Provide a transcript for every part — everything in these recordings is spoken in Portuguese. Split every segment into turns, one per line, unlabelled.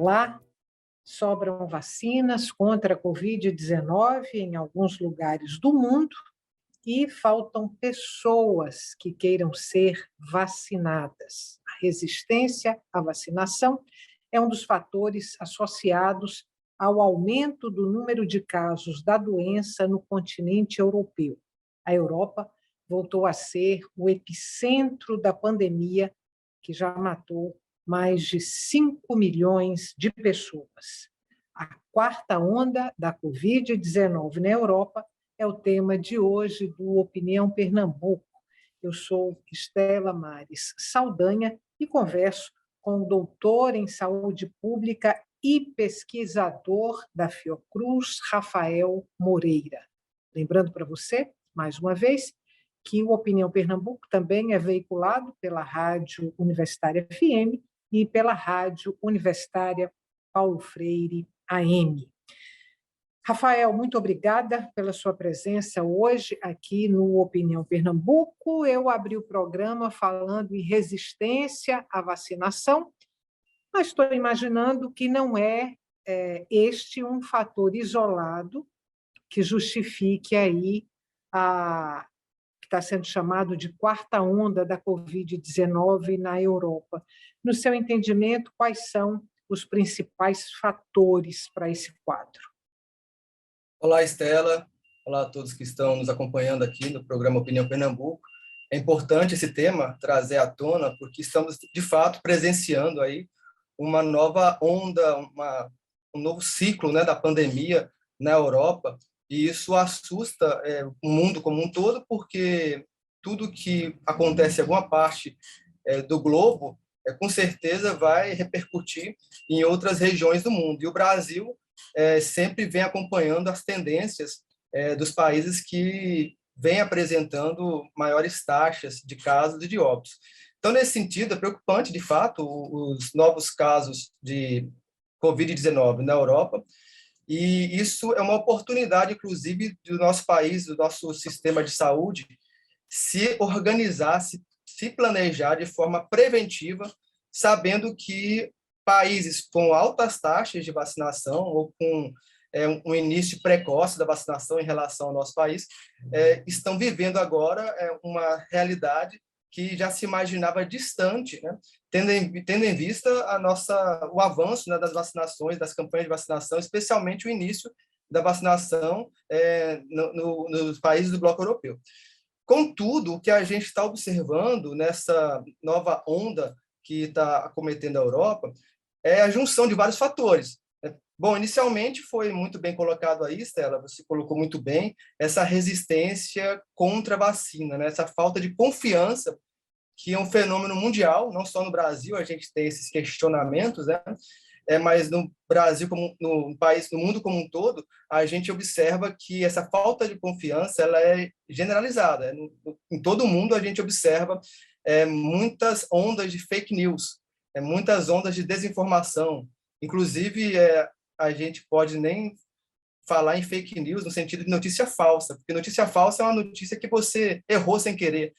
Lá sobram vacinas contra a Covid-19 em alguns lugares do mundo e faltam pessoas que queiram ser vacinadas. A resistência à vacinação é um dos fatores associados ao aumento do número de casos da doença no continente europeu. A Europa voltou a ser o epicentro da pandemia, que já matou mais de 5 milhões de pessoas. A quarta onda da Covid-19 na Europa é o tema de hoje do Opinião Pernambuco. Eu sou Estela Mares Saldanha e converso com o doutor em saúde pública e pesquisador da Fiocruz, Rafael Moreira. Lembrando para você, mais uma vez, que o Opinião Pernambuco também é veiculado pela Rádio Universitária FM e pela Rádio Universitária Paulo Freire AM. Rafael, muito obrigada pela sua presença hoje aqui no Opinião Pernambuco. Eu abri o programa falando em resistência à vacinação, mas estou imaginando que não é este um fator isolado que justifique aí a que está sendo chamado de quarta onda da Covid-19 na Europa. No seu entendimento, quais são os principais fatores para esse quadro?
Olá, Estela. Olá a todos que estão nos acompanhando aqui no programa Opinião Pernambuco. É importante esse tema trazer à tona, porque estamos, de fato, presenciando aí uma nova onda, um novo ciclo, né, da pandemia na Europa, e isso assusta o mundo como um todo, porque tudo que acontece em alguma parte do globo, com certeza vai repercutir em outras regiões do mundo. E o Brasil sempre vem acompanhando as tendências dos países que vêm apresentando maiores taxas de casos e de óbitos. Então, nesse sentido, é preocupante, de fato, os novos casos de Covid-19 na Europa, e isso é uma oportunidade, inclusive, do nosso país, do nosso sistema de saúde, se organizar, se planejar de forma preventiva, sabendo que países com altas taxas de vacinação ou com um início precoce da vacinação em relação ao nosso país, estão vivendo agora uma realidade que já se imaginava distante, né? tendo em vista o avanço, né, das vacinações, das campanhas de vacinação, especialmente o início da vacinação nos países do bloco europeu. Contudo, o que a gente está observando nessa nova onda que está acometendo a Europa é a junção de vários fatores. Bom, inicialmente foi muito bem colocado aí, Stella, você colocou muito bem, essa resistência contra a vacina, né? Essa falta de confiança, que é um fenômeno mundial, não só no Brasil, a gente tem esses questionamentos, né? Mas no Brasil, como no país, no mundo como um todo, a gente observa que essa falta de confiança ela é generalizada. Em todo o mundo, a gente observa muitas ondas de fake news, muitas ondas de desinformação. Inclusive, a gente pode nem falar em fake news no sentido de notícia falsa, porque notícia falsa é uma notícia que você errou sem querer.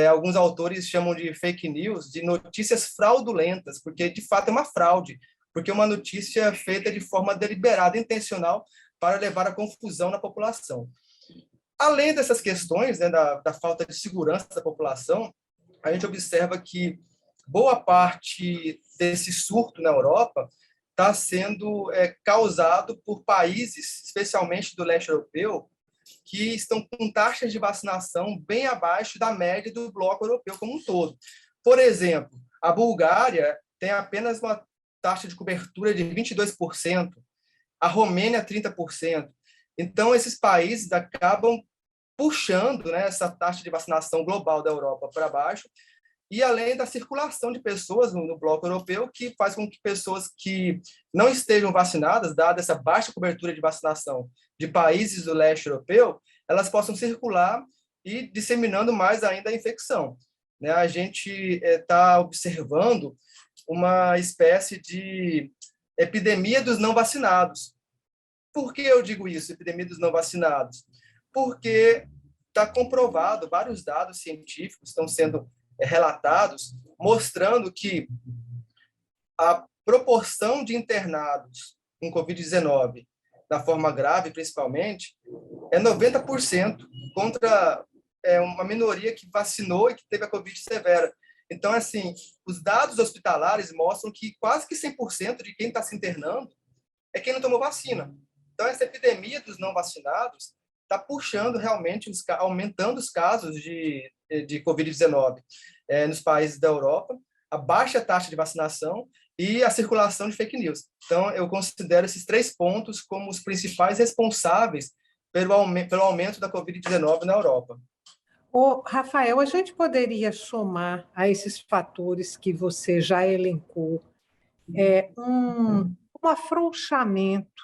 Alguns autores chamam de fake news de notícias fraudulentas, porque de fato é uma fraude, porque é uma notícia feita de forma deliberada, intencional, para levar a confusão na população. Além dessas questões, né, da falta de segurança da população, a gente observa que boa parte desse surto na Europa está sendo causado por países, especialmente do leste europeu, que estão com taxas de vacinação bem abaixo da média do bloco europeu como um todo. Por exemplo, a Bulgária tem apenas uma taxa de cobertura de 22%, a Romênia 30%. Então, esses países acabam puxando, né, essa taxa de vacinação global da Europa para baixo, e além da circulação de pessoas no bloco europeu, que faz com que pessoas que não estejam vacinadas, dada essa baixa cobertura de vacinação de países do leste europeu, elas possam circular e disseminando mais ainda a infecção. Né? A gente está observando uma espécie de epidemia dos não vacinados. Por que eu digo isso, epidemia dos não vacinados? Porque está comprovado, vários dados científicos estão sendo relatados, mostrando que a proporção de internados com Covid-19, da forma grave, principalmente, é 90% contra uma minoria que vacinou e que teve a Covid severa. Então, assim, os dados hospitalares mostram que quase que 100% de quem está se internando é quem não tomou vacina. Então, essa epidemia dos não vacinados está puxando realmente, aumentando os casos de Covid-19 nos países da Europa, a baixa taxa de vacinação e a circulação de fake news. Então, eu considero esses 3 pontos como os principais responsáveis pelo aumento da Covid-19 na Europa.
Ô, Rafael, a gente poderia somar a esses fatores que você já elencou um afrouxamento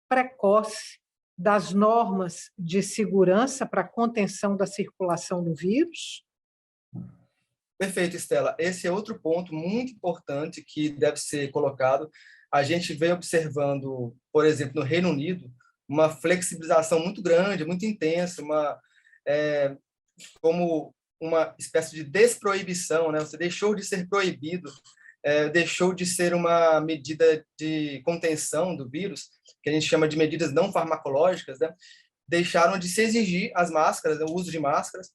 precoce das normas de segurança para a contenção da circulação do vírus?
Perfeito, Estela. Esse é outro ponto muito importante que deve ser colocado. A gente vem observando, por exemplo, no Reino Unido, uma flexibilização muito grande, muito intensa, como uma espécie de desproibição, né? Você deixou de ser proibido, deixou de ser uma medida de contenção do vírus, que a gente chama de medidas não farmacológicas, né? Deixaram de se exigir as máscaras, o uso de máscaras,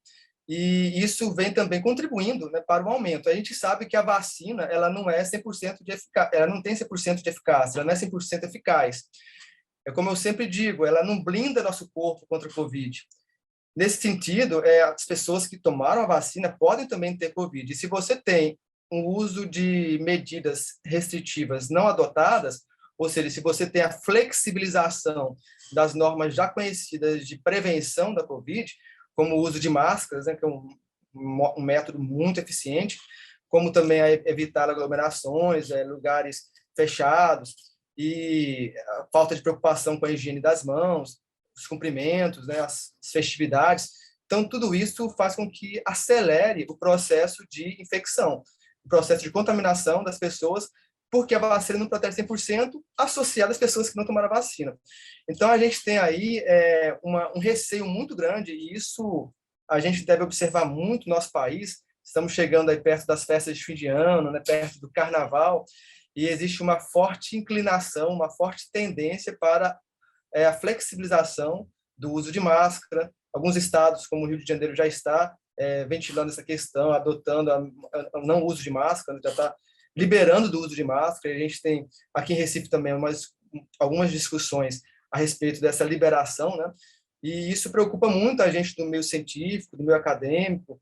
e isso vem também contribuindo, né, para o aumento. A gente sabe que a vacina, ela não é 100% de eficácia, ela não tem 100% de eficácia, ela não é 100% eficaz. É como eu sempre digo, ela não blinda nosso corpo contra o Covid. Nesse sentido, as pessoas que tomaram a vacina podem também ter Covid. E se você tem um uso de medidas restritivas não adotadas, ou seja, se você tem a flexibilização das normas já conhecidas de prevenção da Covid, como o uso de máscaras, né, que é um método muito eficiente, como também evitar aglomerações, lugares fechados, e a falta de preocupação com a higiene das mãos, os cumprimentos, né, as festividades. Então, tudo isso faz com que acelere o processo de infecção, o processo de contaminação das pessoas, porque a vacina não protege 100% associada às pessoas que não tomaram a vacina. Então, a gente tem aí um receio muito grande, e isso a gente deve observar muito no nosso país. Estamos chegando aí perto das festas de fim de ano, né, perto do carnaval, e existe uma forte inclinação, uma forte tendência para a flexibilização do uso de máscara. Alguns estados, como o Rio de Janeiro, já está ventilando essa questão, adotando o não uso de máscara, já está liberando do uso de máscara. A gente tem aqui em Recife também algumas discussões a respeito dessa liberação, né? E isso preocupa muito a gente do meio científico, do meio acadêmico,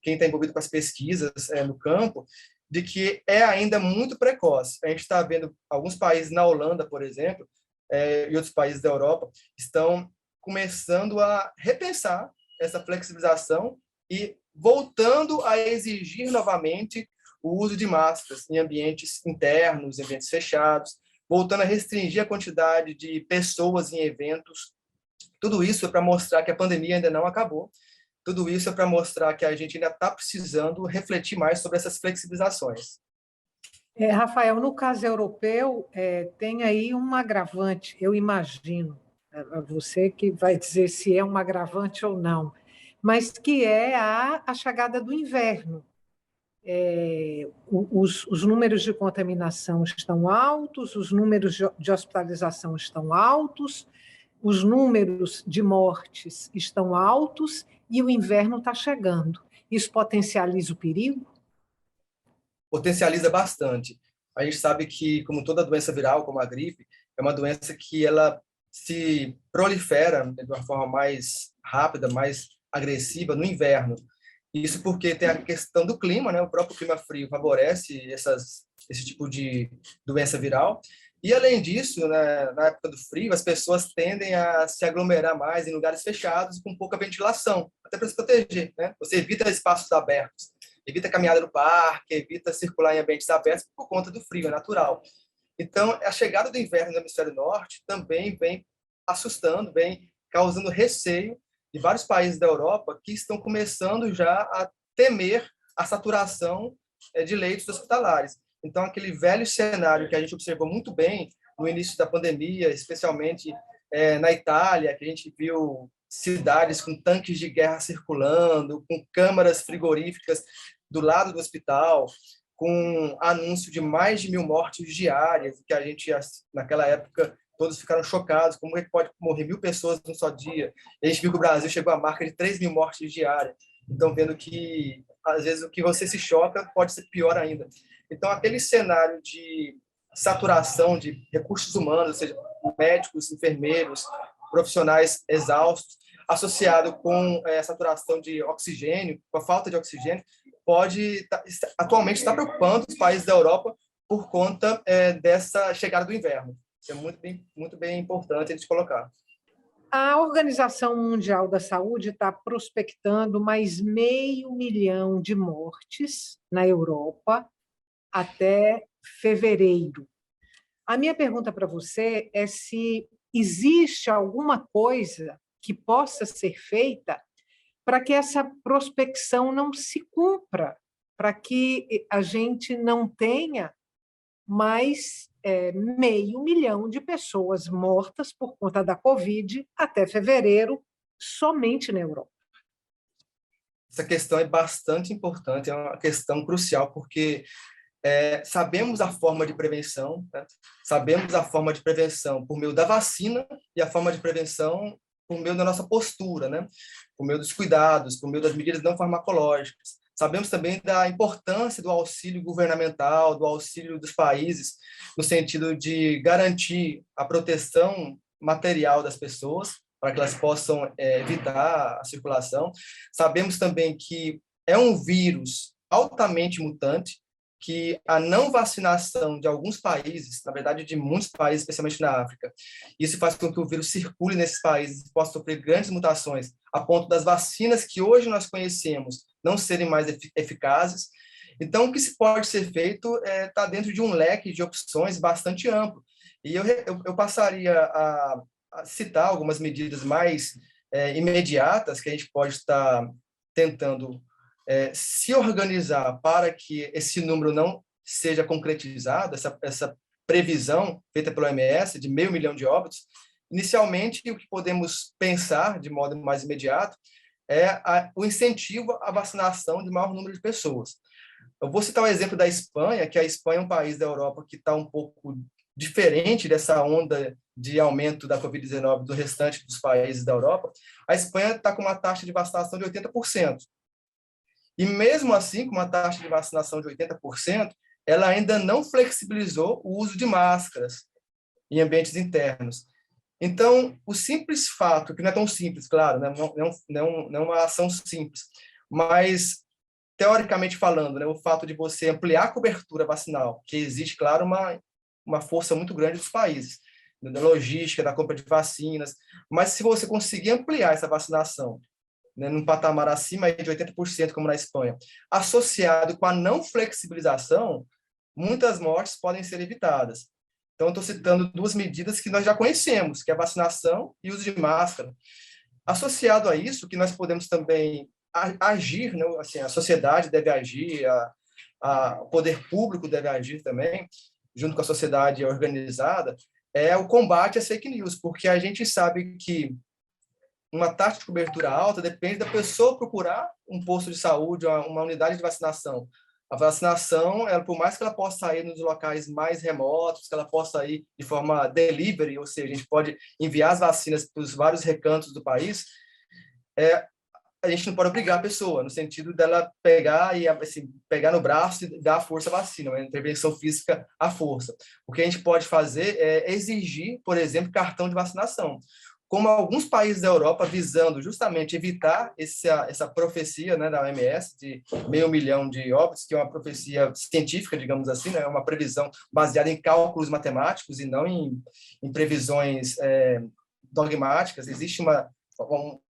quem está envolvido com as pesquisas no campo, de que é ainda muito precoce. A gente está vendo alguns países, na Holanda, por exemplo, e outros países da Europa, estão começando a repensar essa flexibilização e voltando a exigir novamente o uso de máscaras em ambientes internos, em ambientes fechados, voltando a restringir a quantidade de pessoas em eventos. Tudo isso é para mostrar que a pandemia ainda não acabou. Tudo isso é para mostrar que a gente ainda está precisando refletir mais sobre essas flexibilizações.
Rafael, no caso europeu, tem aí um agravante, eu imagino, você que vai dizer se é um agravante ou não, mas que é a chegada do inverno. Os números de contaminação estão altos, os números de hospitalização estão altos, os números de mortes estão altos e o inverno está chegando. Isso potencializa o perigo?
Potencializa bastante. A gente sabe que, como toda doença viral, como a gripe, é uma doença que ela se prolifera de uma forma mais rápida, mais agressiva no inverno. Isso porque tem a questão do clima, né? O próprio clima frio favorece esse tipo de doença viral. E, além disso, né, na época do frio, as pessoas tendem a se aglomerar mais em lugares fechados com pouca ventilação, até para se proteger, né? Você evita espaços abertos, evita caminhada no parque, evita circular em ambientes abertos por conta do frio, é natural. Então, a chegada do inverno no hemisfério norte também vem assustando, vem causando receio de vários países da Europa que estão começando já a temer a saturação de leitos hospitalares. Então, aquele velho cenário que a gente observou muito bem no início da pandemia, especialmente na Itália, que a gente viu cidades com tanques de guerra circulando, com câmaras frigoríficas do lado do hospital, com anúncio de mais de 1.000 mortes diárias, que a gente, naquela época, todos ficaram chocados, como é que pode morrer 1.000 pessoas num só dia? E a gente viu que o Brasil chegou à marca de 3.000 mortes diárias. Então, vendo que, às vezes, o que você se choca pode ser pior ainda. Então, aquele cenário de saturação de recursos humanos, ou seja, médicos, enfermeiros, profissionais exaustos, associado com a saturação de oxigênio, com a falta de oxigênio, pode atualmente estar preocupando os países da Europa por conta dessa chegada do inverno. Isso é muito bem importante a gente colocar.
A Organização Mundial da Saúde está prospectando mais 500 mil de mortes na Europa até fevereiro. A minha pergunta para você é se existe alguma coisa que possa ser feita para que essa prospecção não se cumpra, para que a gente não tenha mais 500 mil de pessoas mortas por conta da Covid até fevereiro, somente na Europa.
Essa questão é bastante importante, é uma questão crucial, porque sabemos a forma de prevenção, né? Sabemos a forma de prevenção por meio da vacina e a forma de prevenção por meio da nossa postura, né? Por meio dos cuidados, por meio das medidas não farmacológicas. Sabemos também da importância do auxílio governamental, do auxílio dos países, no sentido de garantir a proteção material das pessoas, para que elas possam evitar a circulação. Sabemos também que é um vírus altamente mutante, que a não vacinação de alguns países, na verdade de muitos países, especialmente na África, isso faz com que o vírus circule nesses países e possa sofrer grandes mutações, a ponto das vacinas que hoje nós conhecemos não serem mais eficazes. Então, o que se pode ser feito está dentro de um leque de opções bastante amplo. E eu passaria a citar algumas medidas mais imediatas que a gente pode estar tentando se organizar para que esse número não seja concretizado, essa previsão feita pelo OMS de 500 mil de óbitos. Inicialmente, o que podemos pensar de modo mais imediato é o incentivo à vacinação de maior número de pessoas. Eu vou citar o exemplo da Espanha, que a Espanha é um país da Europa que está um pouco diferente dessa onda de aumento da Covid-19 do restante dos países da Europa. A Espanha está com uma taxa de vacinação de 80%. E mesmo assim, com uma taxa de vacinação de 80%, ela ainda não flexibilizou o uso de máscaras em ambientes internos. Então, o simples fato, que não é tão simples, claro, né? Não é uma ação simples, mas, teoricamente falando, né, o fato de você ampliar a cobertura vacinal, que existe, claro, uma força muito grande dos países, da logística, da compra de vacinas, mas se você conseguir ampliar essa vacinação, né, num patamar acima de 80%, como na Espanha, associado com a não flexibilização, muitas mortes podem ser evitadas. Então, estou citando duas medidas que nós já conhecemos, que é a vacinação e o uso de máscara. Associado a isso, que nós podemos também agir, né, assim, a sociedade deve agir, o poder público deve agir também, junto com a sociedade organizada, é o combate às fake news, porque a gente sabe que uma taxa de cobertura alta depende da pessoa procurar um posto de saúde, uma unidade de vacinação. A vacinação, por mais que ela possa ir nos locais mais remotos, que ela possa ir de forma delivery, ou seja, a gente pode enviar as vacinas para os vários recantos do país, a gente não pode obrigar a pessoa, no sentido dela pegar e assim, pegar no braço e dar a força à vacina, uma intervenção física à força. O que a gente pode fazer é exigir, por exemplo, cartão de vacinação. Como alguns países da Europa, visando justamente evitar essa profecia, né, da OMS de 500 mil de óbitos, que é uma profecia científica, digamos assim, né, é uma previsão baseada em cálculos matemáticos e não em previsões dogmáticas. Existe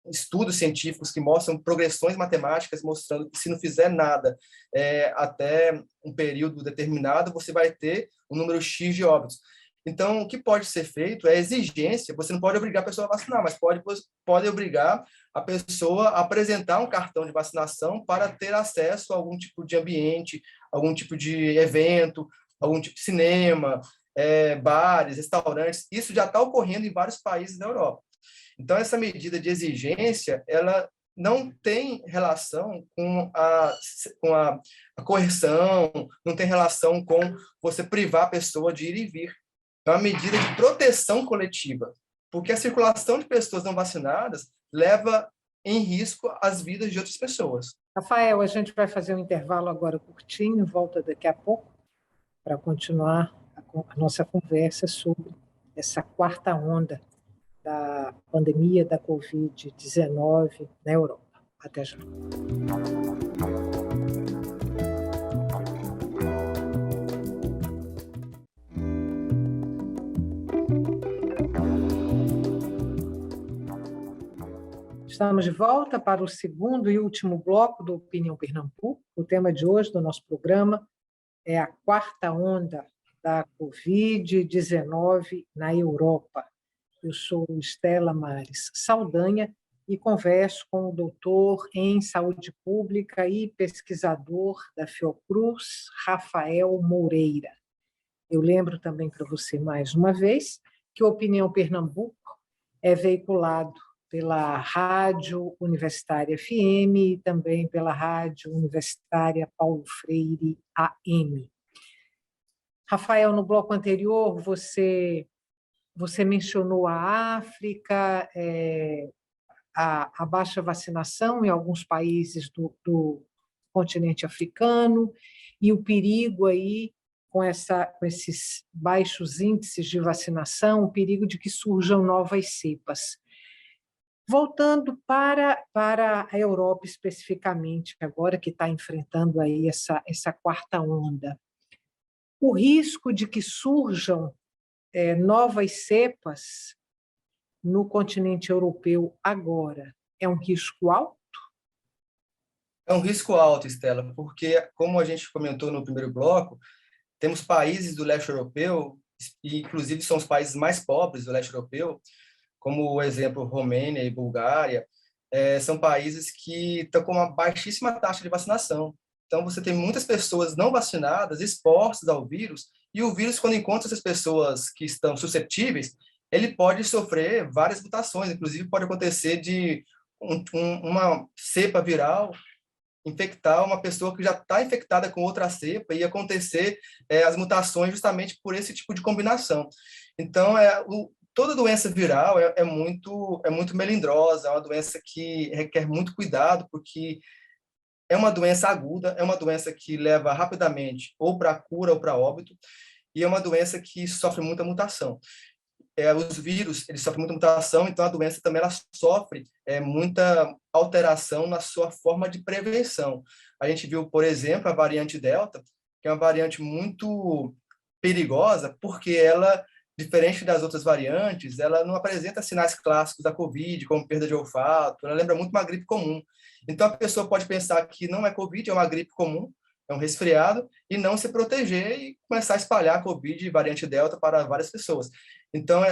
estudos científicos que mostram progressões matemáticas mostrando que se não fizer nada até um período determinado, você vai ter um número X de óbitos. Então, o que pode ser feito é exigência. Você não pode obrigar a pessoa a vacinar, mas pode obrigar a pessoa a apresentar um cartão de vacinação para ter acesso a algum tipo de ambiente, algum tipo de evento, algum tipo de cinema, bares, restaurantes. Isso já está ocorrendo em vários países da Europa. Então, essa medida de exigência, ela não tem relação com a coerção, não tem relação com você privar a pessoa de ir e vir. É uma medida de proteção coletiva, porque a circulação de pessoas não vacinadas leva em risco as vidas de outras pessoas.
Rafael, a gente vai fazer um intervalo agora curtinho, volta daqui a pouco para continuar a nossa conversa sobre essa quarta onda da pandemia da Covid-19 na Europa. Até já. Estamos de volta para o segundo e último bloco do Opinião Pernambuco. O tema de hoje do nosso programa é a quarta onda da Covid-19 na Europa. Eu sou Estela Mares Saldanha e converso com o doutor em saúde pública e pesquisador da Fiocruz, Rafael Moreira. Eu lembro também para você, mais uma vez, que o Opinião Pernambuco é veiculado pela Rádio Universitária FM e também pela Rádio Universitária Paulo Freire AM. Rafael, no bloco anterior, você mencionou a África, a baixa vacinação em alguns países do continente africano e o perigo aí com esses baixos índices de vacinação, o perigo de que surjam novas cepas. Voltando para a Europa especificamente, agora que está enfrentando aí essa quarta onda, o risco de que surjam novas cepas no continente europeu agora é um risco alto?
É um risco alto, Estela, porque, como a gente comentou no primeiro bloco, temos países do leste europeu, e inclusive são os países mais pobres do leste europeu, como o exemplo Romênia e Bulgária, são países que estão com uma baixíssima taxa de vacinação. Então, você tem muitas pessoas não vacinadas, expostas ao vírus, e o vírus, quando encontra essas pessoas que estão suscetíveis, ele pode sofrer várias mutações, inclusive pode acontecer de uma cepa viral infectar uma pessoa que já está infectada com outra cepa e acontecer as mutações justamente por esse tipo de combinação. Então, toda doença viral é muito melindrosa, é uma doença que requer muito cuidado, porque é uma doença aguda, é uma doença que leva rapidamente ou para a cura ou para óbito, e é uma doença que sofre muita mutação. Os vírus, eles sofrem muita mutação, então a doença também ela sofre muita alteração na sua forma de prevenção. A gente viu, por exemplo, a variante Delta, que é uma variante muito perigosa, porque ela, diferente das outras variantes, ela não apresenta sinais clássicos da Covid, como perda de olfato, ela lembra muito uma gripe comum. Então a pessoa pode pensar que não é Covid, é uma gripe comum, é um resfriado, e não se proteger e começar a espalhar a Covid e variante Delta para várias pessoas. Então,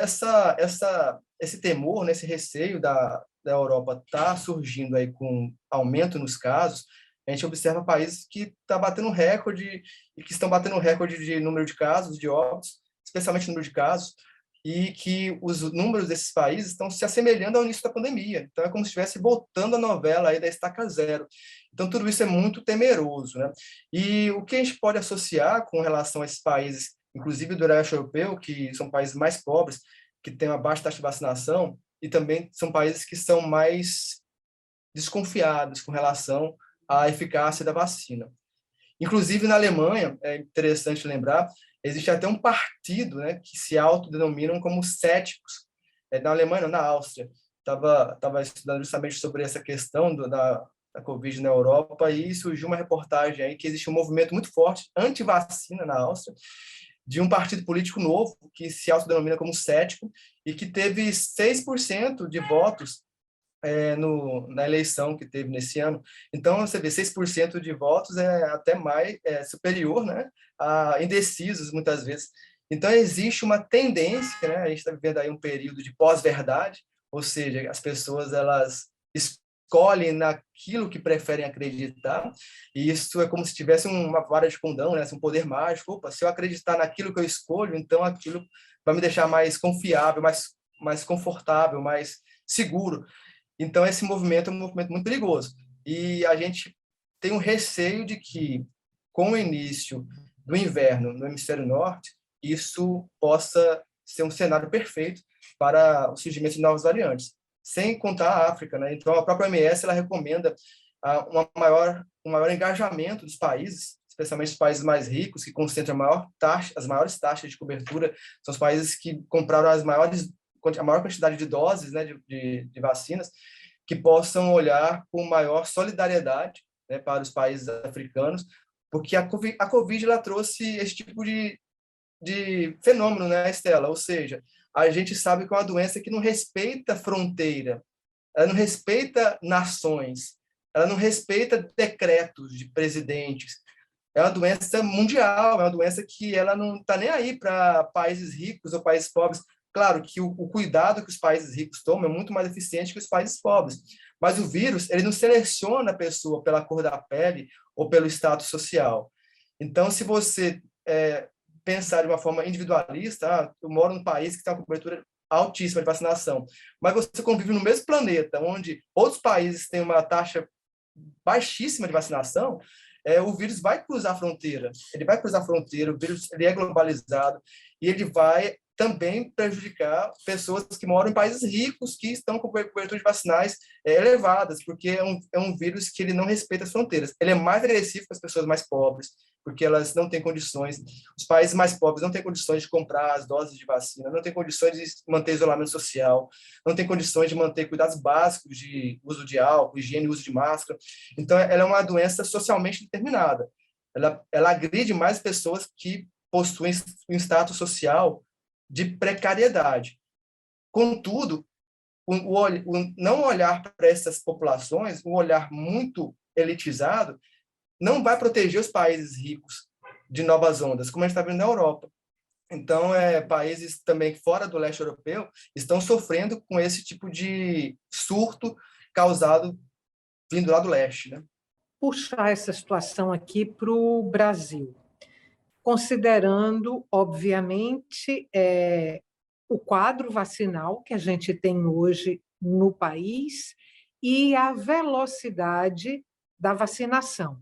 esse temor, né, esse receio da Europa está surgindo aí com aumento nos casos. A gente observa países que estão batendo recorde e que estão batendo recorde de número de casos, de óbitos, especialmente número de casos, e que os números desses países estão se assemelhando ao início da pandemia. Então, é como se estivesse voltando a novela aí da estaca zero. Então, tudo isso é muito temeroso, né? E o que a gente pode associar com relação a esses países, inclusive do leste europeu, que são países mais pobres, que têm uma baixa taxa de vacinação, e também são países que são mais desconfiados com relação à eficácia da vacina. Inclusive, na Alemanha, é interessante lembrar, existe até um partido, né, que se autodenominam como céticos. Na Alemanha, não, na Áustria. Estava estudando justamente sobre essa questão da Covid na Europa, e surgiu uma reportagem aí que existe um movimento muito forte anti-vacina na Áustria, de um partido político novo que se autodenomina como cético e que teve 6% de votos na eleição que teve nesse ano. Então, você vê, 6% de votos é até mais superior, né, a indecisos, muitas vezes. Então, existe uma tendência, né, a gente está vivendo aí um período de pós-verdade, ou seja, as pessoas elas escolhem naquilo que preferem acreditar, e isso é como se tivesse uma vara de condão, né, um poder mágico. Opa, se eu acreditar naquilo que eu escolho, então aquilo vai me deixar mais confiável, mais confortável, mais seguro. Então, esse movimento é um movimento muito perigoso. E a gente tem um receio de que, com o início do inverno no hemisfério norte, isso possa ser um cenário perfeito para o surgimento de novas variantes, sem contar a África, né? Então, a própria OMS ela recomenda um maior engajamento dos países, especialmente os países mais ricos, que concentram as maiores taxas de cobertura, são os países que compraram a maior quantidade de doses, né, de vacinas, que possam olhar com maior solidariedade, né, para os países africanos, porque a Covid ela trouxe esse tipo de fenômeno, né, Estela? Ou seja, a gente sabe que é uma doença que não respeita fronteira, ela não respeita nações, ela não respeita decretos de presidentes. É uma doença mundial, é uma doença que ela não está nem aí para países ricos ou países pobres. Claro que o cuidado que os países ricos tomam é muito mais eficiente que os países pobres, mas o vírus ele não seleciona a pessoa pela cor da pele ou pelo status social. Então, se você pensar de uma forma individualista, eu moro num país que tem uma cobertura altíssima de vacinação, mas você convive no mesmo planeta, onde outros países têm uma taxa baixíssima de vacinação, o vírus vai cruzar a fronteira. Ele vai cruzar a fronteira, o vírus ele é globalizado e ele vai também prejudicar pessoas que moram em países ricos que estão com coberturas vacinais elevadas, porque é um vírus que ele não respeita as fronteiras. Ele é mais agressivo com as pessoas mais pobres, porque elas não têm condições, os países mais pobres não têm condições de comprar as doses de vacina, não têm condições de manter isolamento social, não têm condições de manter cuidados básicos de uso de álcool, higiene e uso de máscara. Então, ela é uma doença socialmente determinada. Ela agride mais pessoas que possuem um status social de precariedade. Contudo, o não olhar para essas populações, um olhar muito elitizado, não vai proteger os países ricos de novas ondas, como a gente está vendo na Europa. Então, países também fora do leste europeu estão sofrendo com esse tipo de surto causado vindo lá do leste, né?
Puxar essa situação aqui para o Brasil, considerando, obviamente, o quadro vacinal que a gente tem hoje no país e a velocidade da vacinação.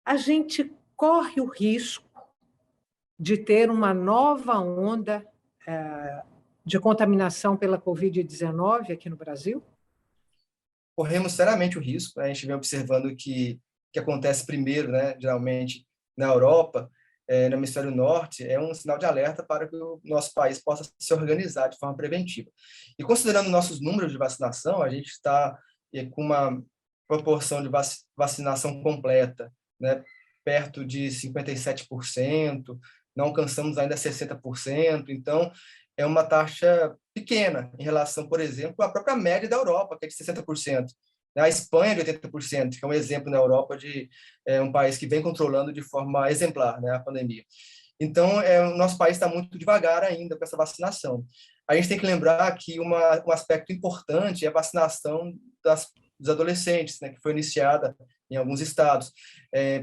A gente corre o risco de ter uma nova onda de contaminação pela Covid-19 aqui no Brasil?
Corremos seriamente o risco, né? A gente vem observando que acontece primeiro, né, geralmente na Europa, no hemisfério norte, é um sinal de alerta para que o nosso país possa se organizar de forma preventiva. E considerando nossos números de vacinação, a gente está com uma proporção de vacinação completa, né, perto de 57%, não alcançamos ainda 60%, então é uma taxa pequena em relação, por exemplo, à própria média da Europa, que é de 60%. A Espanha é de 80%, que é um exemplo na Europa de um país que vem controlando de forma exemplar, né, a pandemia. Então, o nosso país está muito devagar ainda com essa vacinação. A gente tem que lembrar que um aspecto importante é a vacinação dos adolescentes, né, que foi iniciada em alguns estados,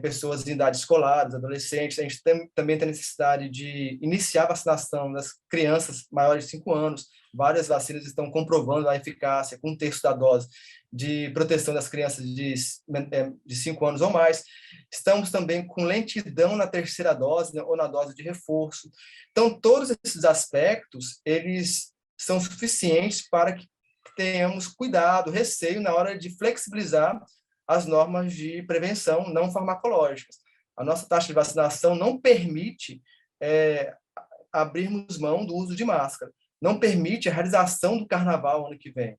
pessoas em idade escolar, os adolescentes. A gente também tem a necessidade de iniciar a vacinação das crianças maiores de 5 anos. Várias vacinas estão comprovando a eficácia, com um terço da dose, de proteção das crianças de 5 anos ou mais. Estamos também com lentidão na terceira dose, né, ou na dose de reforço. Então, todos esses aspectos, eles são suficientes para que tenhamos cuidado, receio na hora de flexibilizar as normas de prevenção não farmacológicas. A nossa taxa de vacinação não permite abrirmos mão do uso de máscara, não permite a realização do carnaval ano que vem.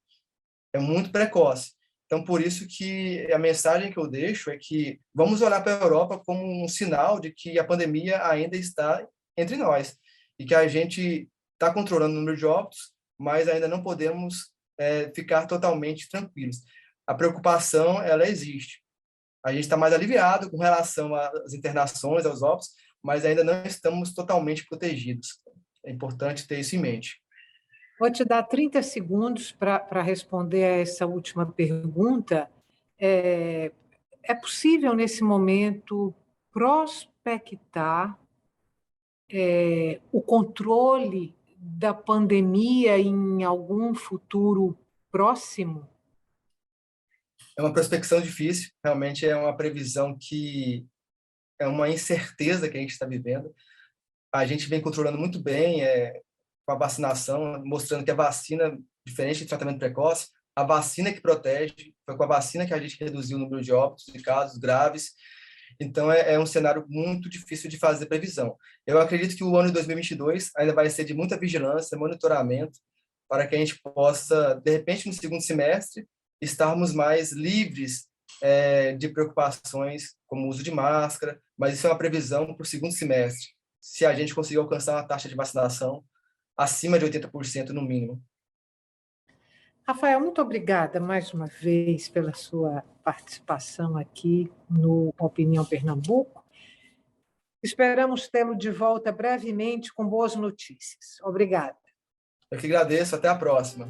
É muito precoce. Então, por isso que a mensagem que eu deixo é que vamos olhar para a Europa como um sinal de que a pandemia ainda está entre nós e que a gente está controlando o número de óbitos, mas ainda não podemos ficar totalmente tranquilos. A preocupação, ela existe. A gente está mais aliviado com relação às internações, aos óbitos, mas ainda não estamos totalmente protegidos. É importante ter isso em mente.
Vou te dar 30 segundos para responder a essa última pergunta. É possível, nesse momento, prospectar o controle da pandemia em algum futuro próximo?
É uma prospecção difícil, realmente é uma previsão que é uma incerteza que a gente está vivendo. A gente vem controlando muito bem com a vacinação, mostrando que a vacina, diferente do tratamento precoce, a vacina que protege, foi com a vacina que a gente reduziu o número de óbitos e casos graves. Então, é um cenário muito difícil de fazer previsão. Eu acredito que o ano de 2022 ainda vai ser de muita vigilância, monitoramento, para que a gente possa, de repente, no segundo semestre, estarmos mais livres de preocupações como o uso de máscara, mas isso é uma previsão para o segundo semestre, se a gente conseguir alcançar uma taxa de vacinação acima de 80% no mínimo.
Rafael, muito obrigada mais uma vez pela sua participação aqui no Opinião Pernambuco. Esperamos tê-lo de volta brevemente com boas notícias. Obrigada.
Eu que agradeço, até a próxima.